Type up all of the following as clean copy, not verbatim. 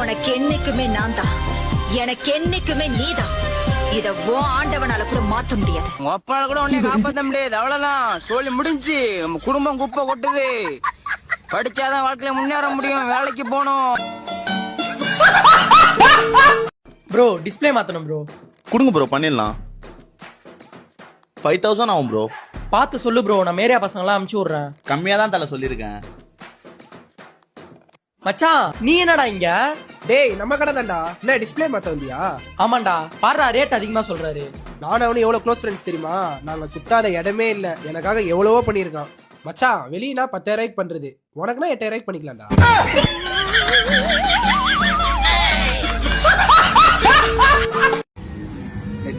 உனக்கு என்னைக்குமே நான் தான், எனக்கு என்னைக்குமே நீதான். இத ஆண்டவனால கூட மாத்த முடியாது. உங்க அப்பால கூட உன்னை காப்பாத்த முடியாது. அவ்வளவுதான், சொல்லி முடிஞ்சு. நம்ம குடும்பம் குப்பை கொட்டுது. படிச்சாதான் வாழ்க்கையில முன்னேற முடியும். வேலைக்கு போகணும். ப்ரோ டிஸ்பிளே மாத்தணும் ப்ரோ. கொடுங்க ப்ரோ, பண்ணிடலாம். 5000 ஆகும் ப்ரோ. பார்த்து சொல்லு ப்ரோ, நான் ஏரியா பசங்களாம் அமுச்சு விடுறேன். கம்மியா தான் தலை சொல்லியிருக்கேன். மச்சான் நீ என்னடா இங்க? டேய் நம்ம கடை தான்டா. என்ன டிஸ்பிளே மாத்த வந்தியா? ஆமாண்டா, பாடுறா ரேட் அதிகமா சொல்றாரு. நானும் அவனு எவ்வளவு க்ளோஸ் ஃப்ரெண்ட்ஸ் தெரியுமா? நாங்க சுத்தாத இடமே இல்ல. எனக்காக எவ்வளவோ பண்ணிருக்கான். மச்சான் வெளியினா 10,000 ரூபாய்க்கு பண்றது, உனக்குனா 8,000 ரூபாய்க்கு பண்ணிக்கலாம்டா.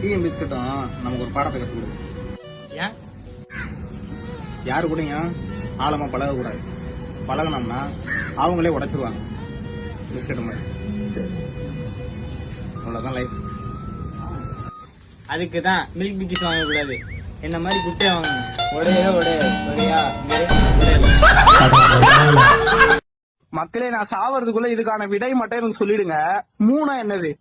டீயும் பிஸ்கட்டும் நமக்கு ஒரு பாடத்தை கற்றுக் கொடுக்கும். ஏன்? யாரு கூடங்க ஆழமா பழகக்கூடாது. பழகணும்னா அவங்களே உடைச்சிருவாங்க பிஸ்கட் மாதிரி. அவ்வளவுதான் லைஃப். அதுக்குதான் மில்க் பிக்கிஸ் வாங்க கூடாது. என்ன மாதிரி குட்டே வாங்கணும். மக்களே, நான் சாவறதுக்குள்ள இதுக்கான விடை மட்டும் எனக்கு சொல்லிடுங்க. மூணா என்னது?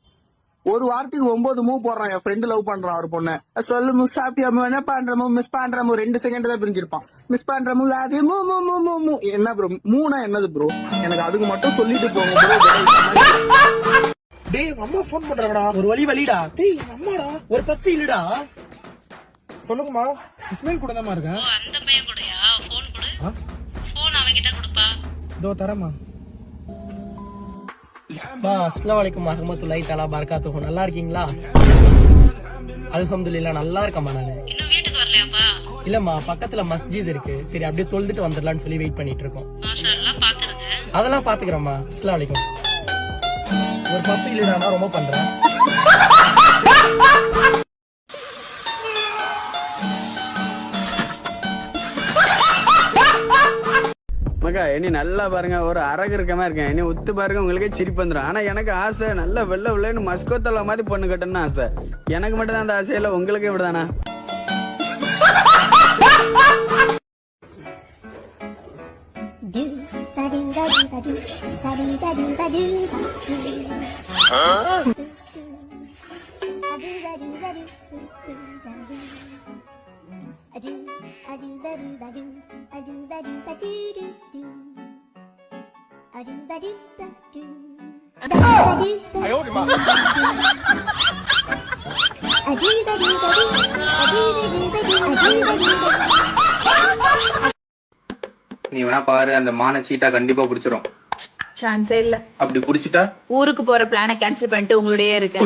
ஒரு வாரத்துக்கு 9 மூவ் போடுறான். என் ஃப்ரெண்டு லவ் பண்றான் ஒரு பொண்ணு. சொல்லு மிஸ் சாப்பியாம என்ன பண்றமோ மிஸ் பண்றமோ 2 செகண்ட் தான் பிரிஞ்சிருப்பான். மிஸ் பண்றமோ அது மூ மூ மூ மூ மூ. என்ன ப்ரோ மூணா என்னது ப்ரோ? எனக்கு அதுக்கு மட்டும் சொல்லிட்டு போங்க ப்ரோ. டேய் அம்மா ஃபோன் பண்றாங்கடா. ஒரு வழிடா. டேய் அம்மாடா. ஒரு பத்து இல்லடா. சொல்லுங்கம்மா. இஸ்மாயில் கூட தான் இருக்கேன். அந்த பையன் கூடயா? போன் கொடு. போன் அவங்கிட்ட கொடுப்பா. இதோ தரமா. அஸ்ஸலாமு அலைக்கும் வரஹ்மத்துல்லாஹி தஆலா பரகாத்துஹு. நல்லா இருக்கீங்களா? அல்ஹம்துலில்லாஹ் நல்லா இருக்கேம்மா. நானு இன்னும் வீட்டுக்கு வரலையாப்பா? இல்லம்மா, பக்கத்துல மஸ்ஜித் இருக்கு. சரி அப்படியே தொழுதுட்டு வந்துடலாம்னு சொல்லி வெயிட் பண்ணிட்டு இருக்கோம். மாஷாஅல்லாஹ் பாத்துருங்க. அதெல்லாம் பாத்துக்கிறோம்மா. அஸ்ஸலாமு அலைக்கும். ஒரு பப்பு இல்லடா, ரொம்ப பண்றேன். மக்கா இனி நல்லா பாருங்க, ஒரு அரகு இருக்கமா இருக்கேன். இனி உத்து பாருங்க, உங்களுக்கே சிரிப்பு வந்துடும். ஆனா எனக்கு ஆசை நல்லா வெள்ள வெள்ளன்னு மஸ்கோத்தல்ல மாதிரி பொண்ணு கட்டணும்னு ஆசை. எனக்கு மட்டும் தான் அந்த ஆசை இல்ல, உங்களுக்கு இப்படிதானா? நீ வேணா பாரு, அந்த மான சீட்டா கண்டிப்பா பிடிச்சிரும். சான்ஸே இல்ல. அப்படி பிடிச்சிட்டா ஊருக்கு போற பிளான கேன்சல் பண்ணிட்டு உங்களுடைய இருக்கேன்.